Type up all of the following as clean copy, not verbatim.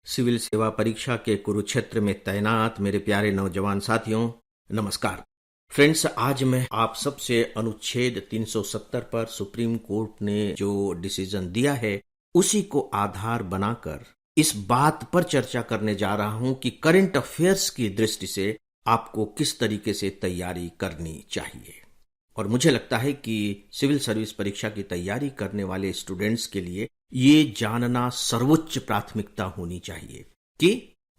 Civil सेवा परीक्षा के कुरुक्षेत्र में तैनात मेरे प्यारे नौजवान साथियों, नमस्कार। फ्रेंड्स, आज मैं आप सबसे अनुच्छेद 370 पर सुप्रीम कोर्ट ने जो डिसीजन दिया है उसी को आधार बनाकर इस बात पर चर्चा करने जा रहा हूं कि करंट अफेयर्स की दृष्टि से आपको किस तरीके से तैयारी करनी चाहिए। और मुझे लगता है कि सिविल सर्विस परीक्षा की तैयारी करने वाले स्टूडेंट्स के लिए ये जानना सर्वोच्च प्राथमिकता होनी चाहिए कि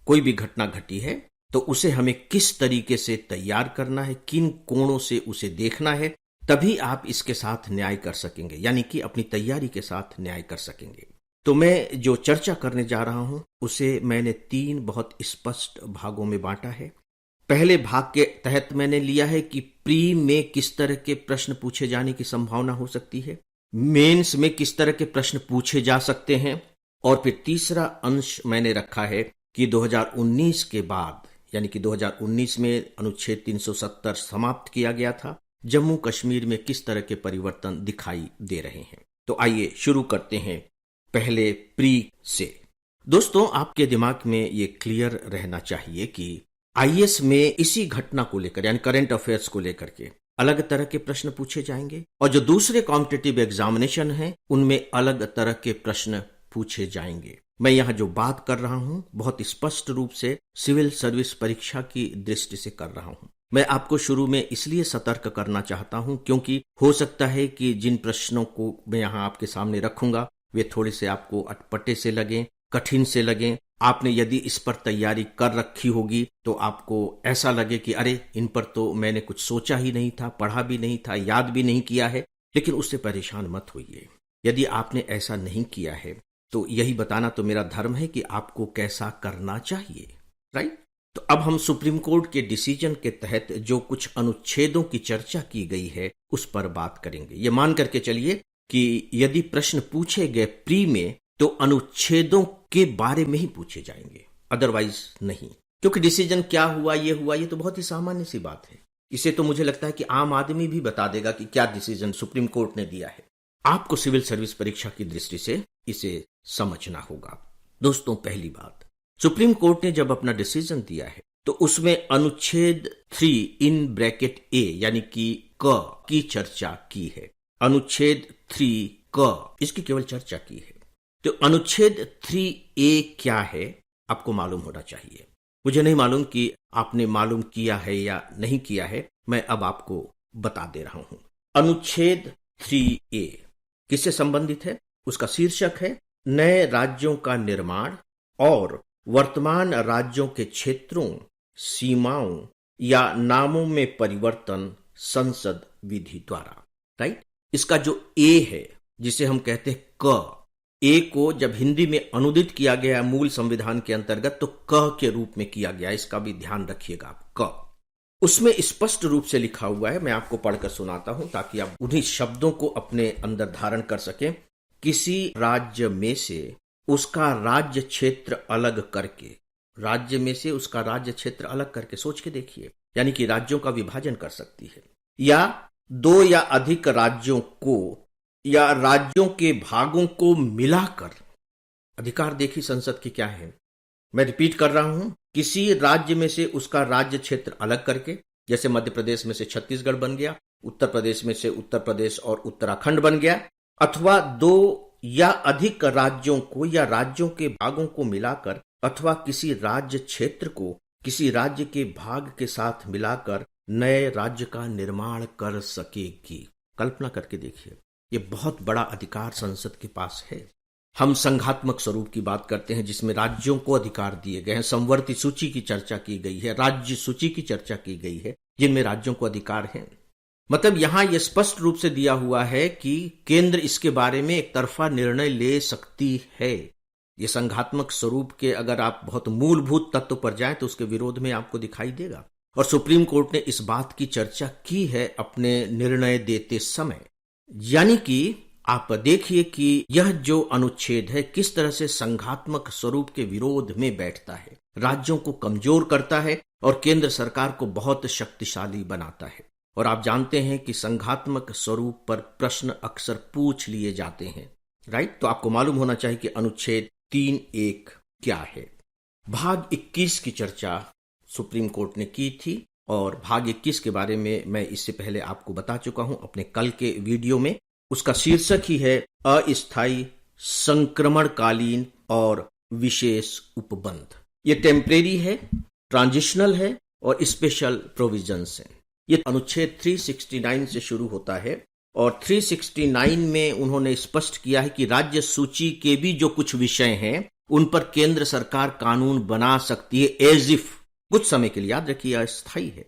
कोई भी घटना घटी है तो उसे हमें किस तरीके से तैयार करना है, किन कोणों से उसे देखना है, तभी आप इसके साथ न्याय कर सकेंगे, यानी कि अपनी तैयारी के साथ न्याय कर सकेंगे। तो मैं जो चर्चा करने जा रहा हूं उसे मैंने 3 बहुत स्पष्ट भागों में बांटा है। पहले भाग के तहत मैंने लिया है कि प्री में किस तरह के प्रश्न पूछे जाने की संभावना हो सकती है, मेंस में किस तरह के प्रश्न पूछे जा सकते हैं, और फिर तीसरा अंश मैंने रखा है कि 2019 के बाद, यानी कि 2019 में अनुच्छेद 370 समाप्त किया गया था, जम्मू कश्मीर में किस तरह के परिवर्तन दिखाई दे रहे हैं। तो आइए शुरू करते हैं पहले प्री से। दोस्तों, आपके दिमाग में ये क्लियर रहना चाहिए कि आईएएस में इसी घटना को लेकर, यानी करंट अफेयर्स को लेकर के अलग तरह के प्रश्न पूछे जाएंगे, और जो दूसरे कॉम्पिटिटिव एग्जामिनेशन हैं उनमें अलग तरह के प्रश्न पूछे जाएंगे। मैं यहां जो बात कर रहा हूं बहुत स्पष्ट रूप से सिविल सर्विस परीक्षा की दृष्टि से कर रहा हूं। मैं आपको शुरू में इसलिए सतर्क करना चाहता हूं क्योंकि हो सकता है कि जिन प्रश्नों को मैं यहां आपके सामने रखूंगा वे थोड़े से आपको अटपटे से लगें, कठिन से लगें। आपने यदि इस पर तैयारी कर रखी होगी तो आपको ऐसा लगे कि अरे, इन पर तो मैंने कुछ सोचा ही नहीं था, पढ़ा भी नहीं था, याद भी नहीं किया है। लेकिन उससे परेशान मत होइए। यदि आपने ऐसा नहीं किया है तो यही बताना तो मेरा धर्म है कि आपको कैसा करना चाहिए, राइट। तो अब हम सुप्रीम कोर्ट के डिसीजन के तहत जो कुछ अनुच्छेदों की चर्चा की गई है उस पर बात करेंगे। ये मान करके चलिए कि यदि प्रश्न पूछे गए प्री में तो अनुच्छेदों के बारे में ही पूछे जाएंगे, अदरवाइज नहीं। क्योंकि डिसीजन क्या हुआ, ये तो बहुत ही सामान्य सी बात है। इसे तो मुझे लगता है कि आम आदमी भी बता देगा कि क्या डिसीजन सुप्रीम कोर्ट ने दिया है। आपको सिविल सर्विस परीक्षा की दृष्टि से इसे समझना होगा। दोस्तों, पहली बात, सुप्रीम कोर्ट ने जब अपना डिसीजन दिया है तो उसमें अनुच्छेद 3 इन ब्रैकेट ए यानी कि क की चर्चा की है। अनुच्छेद 3 क, इसकी केवल चर्चा की है। तो अनुच्छेद 3A क्या है आपको मालूम होना चाहिए। मुझे नहीं मालूम कि आपने मालूम किया है या नहीं किया है, मैं अब आपको बता दे रहा हूं। अनुच्छेद 3A किससे संबंधित है? उसका शीर्षक है नए राज्यों का निर्माण और वर्तमान राज्यों के क्षेत्रों, सीमाओं या नामों में परिवर्तन संसद विधि द्वारा, राइट। इसका जो ए है, जिसे हम कहते हैं क, ए को जब हिंदी में अनुदित किया गया मूल संविधान के अंतर्गत तो क के रूप में किया गया, इसका भी ध्यान रखिएगा। क उसमें स्पष्ट रूप से लिखा हुआ है, मैं आपको पढ़कर सुनाता हूं ताकि आप उन्हीं शब्दों को अपने अंदर धारण कर सकें। किसी राज्य में से उसका राज्य क्षेत्र अलग करके, राज्य में से उसका राज्य क्षेत्र अलग करके, सोच के देखिए, यानी कि राज्यों का विभाजन कर सकती है, या 2 या अधिक राज्यों को या राज्यों के भागों को मिलाकर। अधिकार देखिए संसद की क्या है। मैं रिपीट कर रहा हूं, किसी राज्य में से उसका राज्य क्षेत्र अलग करके, जैसे मध्य प्रदेश में से छत्तीसगढ़ बन गया, उत्तर प्रदेश में से उत्तर प्रदेश और उत्तराखंड बन गया, अथवा 2 या अधिक राज्यों को या राज्यों के भागों को मिलाकर, अथवा किसी राज्य क्षेत्र को किसी राज्य के भाग के साथ मिलाकर नए राज्य का निर्माण कर सकेगी। कल्पना करके देखिए, ये बहुत बड़ा अधिकार संसद के पास है। हम संघात्मक स्वरूप की बात करते हैं जिसमें राज्यों को अधिकार दिए गए हैं। संवर्ती सूची की चर्चा की गई है, राज्य सूची की चर्चा की गई है, जिनमें राज्यों को अधिकार हैं। मतलब यहां यह स्पष्ट रूप से दिया हुआ है कि केंद्र इसके बारे में एक तरफा निर्णय ले सकती है। ये संघात्मक स्वरूप के अगर आप बहुत मूलभूत तत्व पर जाएं तो उसके विरोध में आपको दिखाई देगा। और सुप्रीम कोर्ट ने इस बात की चर्चा की है अपने निर्णय देते समय। यानी कि आप देखिए कि यह जो अनुच्छेद है किस तरह से संघात्मक स्वरूप के विरोध में बैठता है, राज्यों को कमजोर करता है और केंद्र सरकार को बहुत शक्तिशाली बनाता है। और आप जानते हैं कि संघात्मक स्वरूप पर प्रश्न अक्सर पूछ लिए जाते हैं, राइट। तो आपको मालूम होना चाहिए कि अनुच्छेद 3(1) क्या है। भाग 21 की चर्चा सुप्रीम कोर्ट ने की थी और भाग 21 के बारे में मैं इससे पहले आपको बता चुका हूं अपने कल के वीडियो में। उसका शीर्षक ही है अस्थायी, संक्रमणकालीन और विशेष उपबंध। ये टेम्परेरी है, ट्रांजिशनल है और स्पेशल प्रोविजंस हैं। ये अनुच्छेद 369 से शुरू होता है और 369 में उन्होंने स्पष्ट किया है कि राज्य सूची के भी जो कुछ विषय हैं उन पर केंद्र सरकार कानून बना सकती है एज इफ, कुछ समय के लिए, याद रखिए अस्थायी है,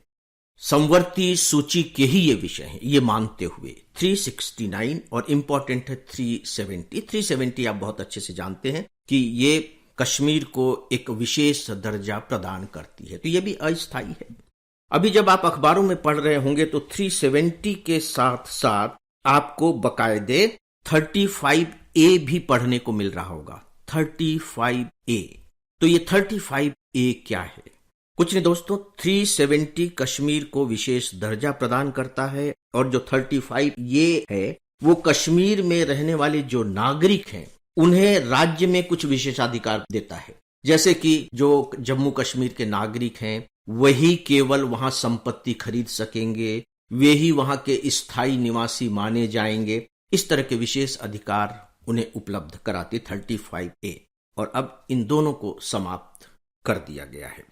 संवर्ती सूची के ही ये विषय हैं, ये मानते हुए 369 और इंपॉर्टेंट है 370 आप बहुत अच्छे से जानते हैं कि ये कश्मीर को एक विशेष दर्जा प्रदान करती है, तो ये भी अस्थायी है। अभी जब आप अखबारों में पढ़ रहे होंगे तो 370 के साथ साथ आपको बकायदे 35A भी पढ़ने को मिल रहा होगा। 35A, तो ये 35A क्या है? कुछ नहीं दोस्तों, 370 कश्मीर को विशेष दर्जा प्रदान करता है और जो 35 ये है वो कश्मीर में रहने वाले जो नागरिक हैं उन्हें राज्य में कुछ विशेषाधिकार देता है। जैसे कि जो जम्मू कश्मीर के नागरिक हैं वही केवल वहां संपत्ति खरीद सकेंगे, वे ही वहां के स्थायी निवासी माने जाएंगे। इस तरह के विशेष अधिकार उन्हें उपलब्ध कराते 35A, और अब इन दोनों को समाप्त कर दिया गया है।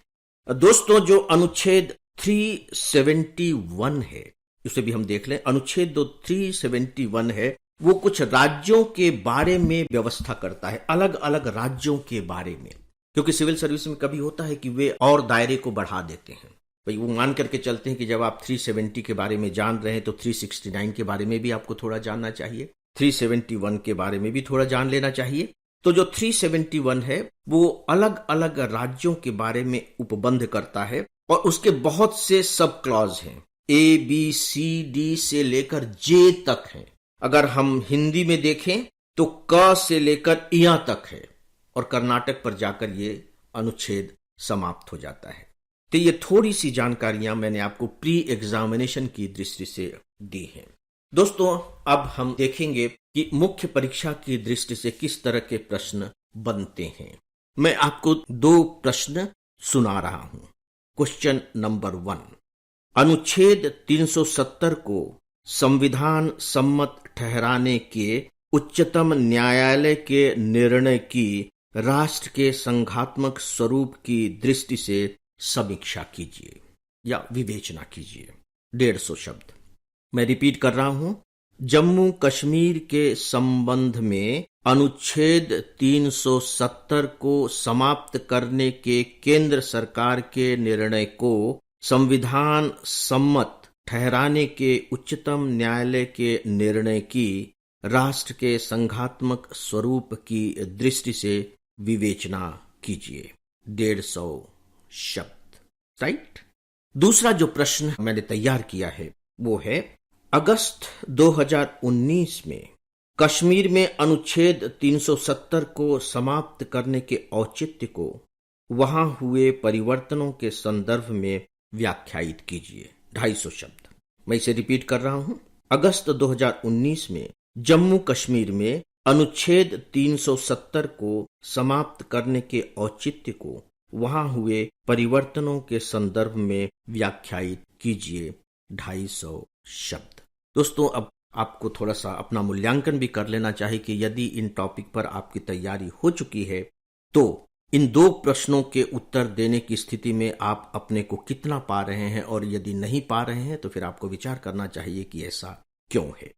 दोस्तों, जो अनुच्छेद 371 है उसे भी हम देख लें। अनुच्छेद 371 है वो कुछ राज्यों के बारे में व्यवस्था करता है, अलग अलग राज्यों के बारे में, क्योंकि सिविल सर्विस में कभी होता है कि वे और दायरे को बढ़ा देते हैं। भाई वो मान करके चलते हैं कि जब आप 370 के बारे में जान रहे हैं तो 369 के बारे में भी आपको थोड़ा जानना चाहिए, 371 के बारे में भी थोड़ा जान लेना चाहिए। तो जो 371 है वो अलग अलग राज्यों के बारे में उपबंध करता है और उसके बहुत से सब क्लॉज हैं, ABCD से लेकर J तक हैं। अगर हम हिंदी में देखें तो क से लेकर इया तक है और कर्नाटक पर जाकर ये अनुच्छेद समाप्त हो जाता है। तो ये थोड़ी सी जानकारियां मैंने आपको प्री एग्जामिनेशन की दृष्टि से दी हैं। दोस्तों, अब हम देखेंगे कि मुख्य परीक्षा की दृष्टि से किस तरह के प्रश्न बनते हैं। मैं आपको 2 प्रश्न सुना रहा हूं। क्वेश्चन नंबर 1, अनुच्छेद 370 को संविधान सम्मत ठहराने के उच्चतम न्यायालय के निर्णय की राष्ट्र के संघात्मक स्वरूप की दृष्टि से समीक्षा कीजिए या विवेचना कीजिए। 150 शब्द मैं रिपीट कर रहा हूं। जम्मू कश्मीर के संबंध में अनुच्छेद 370 को समाप्त करने के केंद्र सरकार के निर्णय को संविधान सम्मत ठहराने के उच्चतम न्यायालय के निर्णय की राष्ट्र के संघात्मक स्वरूप की दृष्टि से विवेचना कीजिए। 150 शब्द, राइट। दूसरा जो प्रश्न मैंने तैयार किया है वो है, अगस्त 2019 में कश्मीर में अनुच्छेद 370 को समाप्त करने के औचित्य को वहां हुए परिवर्तनों के संदर्भ में व्याख्यायित कीजिए। 250 शब्द मैं इसे रिपीट कर रहा हूं। अगस्त 2019 में जम्मू कश्मीर में अनुच्छेद 370 को समाप्त करने के औचित्य को वहां हुए परिवर्तनों के संदर्भ में व्याख्यायित कीजिए। 250 शब्द। दोस्तों, अब आपको थोड़ा सा अपना मूल्यांकन भी कर लेना चाहिए कि यदि इन टॉपिक पर आपकी तैयारी हो चुकी है तो इन 2 प्रश्नों के उत्तर देने की स्थिति में आप अपने को कितना पा रहे हैं, और यदि नहीं पा रहे हैं तो फिर आपको विचार करना चाहिए कि ऐसा क्यों है।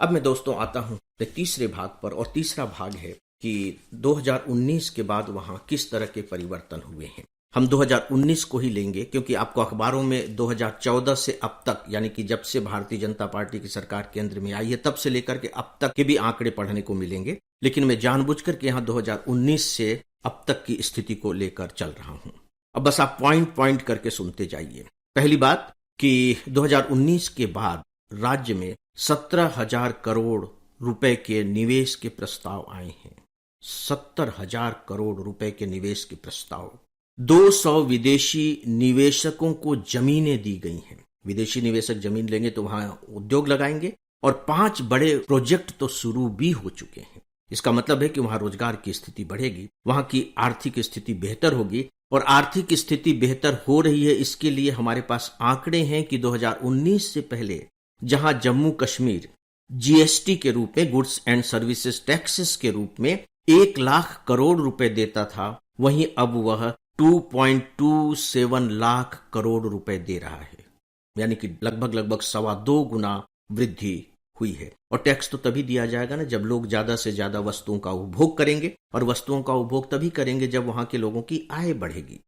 अब मैं दोस्तों आता हूं तीसरे भाग पर, और तीसरा भाग है कि 2019 के बाद वहां किस तरह के परिवर्तन हुए हैं। हम 2019 को ही लेंगे क्योंकि आपको अखबारों में 2014 से अब तक, यानी कि जब से भारतीय जनता पार्टी की सरकार केंद्र में आई है तब से लेकर के अब तक के भी आंकड़े पढ़ने को मिलेंगे, लेकिन मैं जानबूझकर के यहां 2019 से अब तक की स्थिति को लेकर चल रहा हूं। अब बस आप पॉइंट करके सुनते जाइए। पहली बात कि 2019 के बाद राज्य में 17,000 करोड़ रुपए के निवेश के प्रस्ताव आए हैं। 70,000 करोड़ रुपए के निवेश के प्रस्ताव। 200 विदेशी निवेशकों को जमीनें दी गई हैं। विदेशी निवेशक जमीन लेंगे तो वहां उद्योग लगाएंगे, और 5 बड़े प्रोजेक्ट तो शुरू भी हो चुके हैं। इसका मतलब है कि वहां रोजगार की स्थिति बढ़ेगी, वहां की आर्थिक स्थिति बेहतर होगी। और आर्थिक स्थिति बेहतर हो रही है, इसके लिए हमारे पास आंकड़े हैं कि 2019 से पहले जहां जम्मू कश्मीर जीएसटी के रूप में, गुड्स एंड सर्विसेज टैक्सेस के रूप में 1 लाख करोड़ रुपए देता था, वहीं अब वह 2.27 लाख करोड़ रुपए दे रहा है। यानी कि लगभग 2.25 गुना वृद्धि हुई है। और टैक्स तो तभी दिया जाएगा ना जब लोग ज्यादा से ज्यादा वस्तुओं का उपभोग करेंगे, और वस्तुओं का उपभोग तभी करेंगे जब वहां के लोगों की आय बढ़ेगी।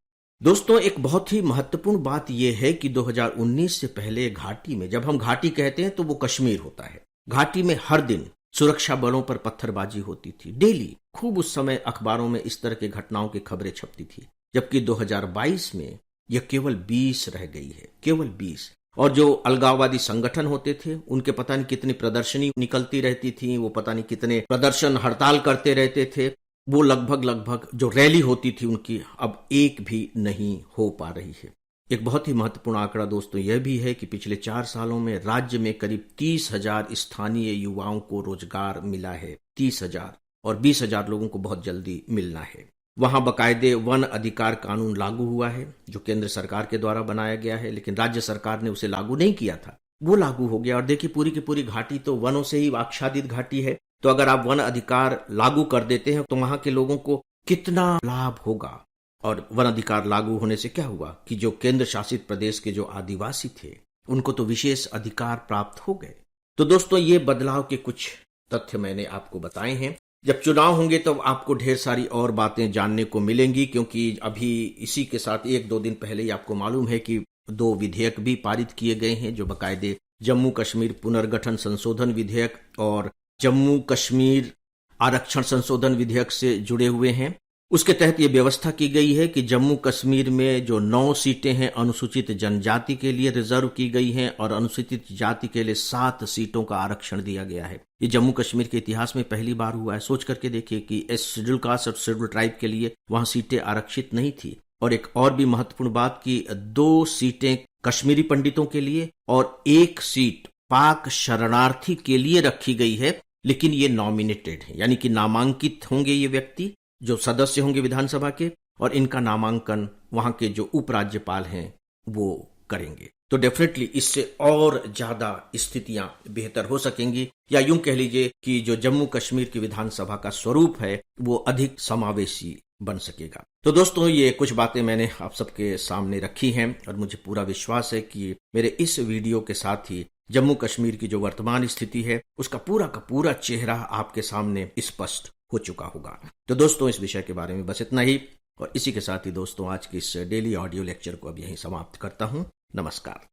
दोस्तों, एक बहुत ही महत्वपूर्ण बात यह है कि 2019 से पहले घाटी में, जब हम घाटी कहते हैं तो वो कश्मीर होता है, घाटी में हर दिन सुरक्षा बलों पर पत्थरबाजी होती थी, डेली। खूब उस समय अखबारों में इस तरह की घटनाओं की खबरें छपती थी, जबकि 2022 में यह केवल 20 रह गई है, केवल 20। और जो अलगाववादी संगठन होते थे, उनके पता नहीं कितनी प्रदर्शनी निकलती रहती थी, वो पता नहीं कितने प्रदर्शन हड़ताल करते रहते थे, वो लगभग जो रैली होती थी उनकी अब एक भी नहीं हो पा रही है। एक बहुत ही महत्वपूर्ण आंकड़ा दोस्तों यह भी है कि पिछले 4 सालों में राज्य में करीब 30,000 स्थानीय युवाओं को रोजगार मिला है, 30,000, और 20,000 लोगों को बहुत जल्दी मिलना है। वहां बकायदे वन अधिकार कानून लागू हुआ है, जो केंद्र सरकार के द्वारा बनाया गया है, लेकिन राज्य सरकार ने उसे लागू नहीं किया था, वो लागू हो गया। और देखिए, पूरी की पूरी घाटी तो वनों से ही आच्छादित घाटी है, तो अगर आप वन अधिकार लागू कर देते हैं तो वहां के लोगों को कितना लाभ होगा। और वन अधिकार लागू होने से क्या हुआ कि जो केंद्र शासित प्रदेश के जो आदिवासी थे, उनको तो विशेष अधिकार प्राप्त हो गए। तो दोस्तों, ये बदलाव के कुछ तथ्य मैंने आपको बताए हैं। जब चुनाव होंगे तो आपको ढेर सारी और बातें जानने को मिलेंगी, क्योंकि अभी इसी के साथ 1-2 दिन पहले ही आपको मालूम है कि 2 विधेयक भी पारित किए गए हैं, जो बकायदे जम्मू कश्मीर पुनर्गठन संशोधन विधेयक और जम्मू कश्मीर आरक्षण संशोधन विधेयक से जुड़े हुए हैं। उसके तहत ये व्यवस्था की गई है कि जम्मू कश्मीर में जो 9 सीटें हैं अनुसूचित जनजाति के लिए रिजर्व की गई हैं, और अनुसूचित जाति के लिए 7 सीटों का आरक्षण दिया गया है। ये जम्मू कश्मीर के इतिहास में पहली बार हुआ है। सोच करके देखिए कि शेड्यूल कास्ट और शेड्यूल ट्राइब के लिए वहां सीटें आरक्षित नहीं थी। और एक और भी महत्वपूर्ण बात कि 2 सीटें कश्मीरी पंडितों के लिए और 1 सीट पाक शरणार्थी के लिए रखी गई है, लेकिन ये नॉमिनेटेड है, यानी कि नामांकित होंगे ये व्यक्ति जो सदस्य होंगे विधानसभा के, और इनका नामांकन वहां के जो उपराज्यपाल हैं वो करेंगे। तो डेफिनेटली इससे और ज्यादा स्थितियां बेहतर हो सकेंगी, या यूं कह लीजिए कि जो जम्मू कश्मीर की विधानसभा का स्वरूप है वो अधिक समावेशी बन सकेगा। तो दोस्तों, ये कुछ बातें मैंने आप सबके सामने रखी हैं, और मुझे पूरा विश्वास है कि मेरे इस वीडियो के साथ ही जम्मू कश्मीर की जो वर्तमान स्थिति है उसका पूरा का पूरा चेहरा आपके सामने स्पष्ट हो चुका होगा। तो दोस्तों, इस विषय के बारे में बस इतना ही, और इसी के साथ ही दोस्तों आज की इस डेली ऑडियो लेक्चर को अब यहीं समाप्त करता हूं। नमस्कार।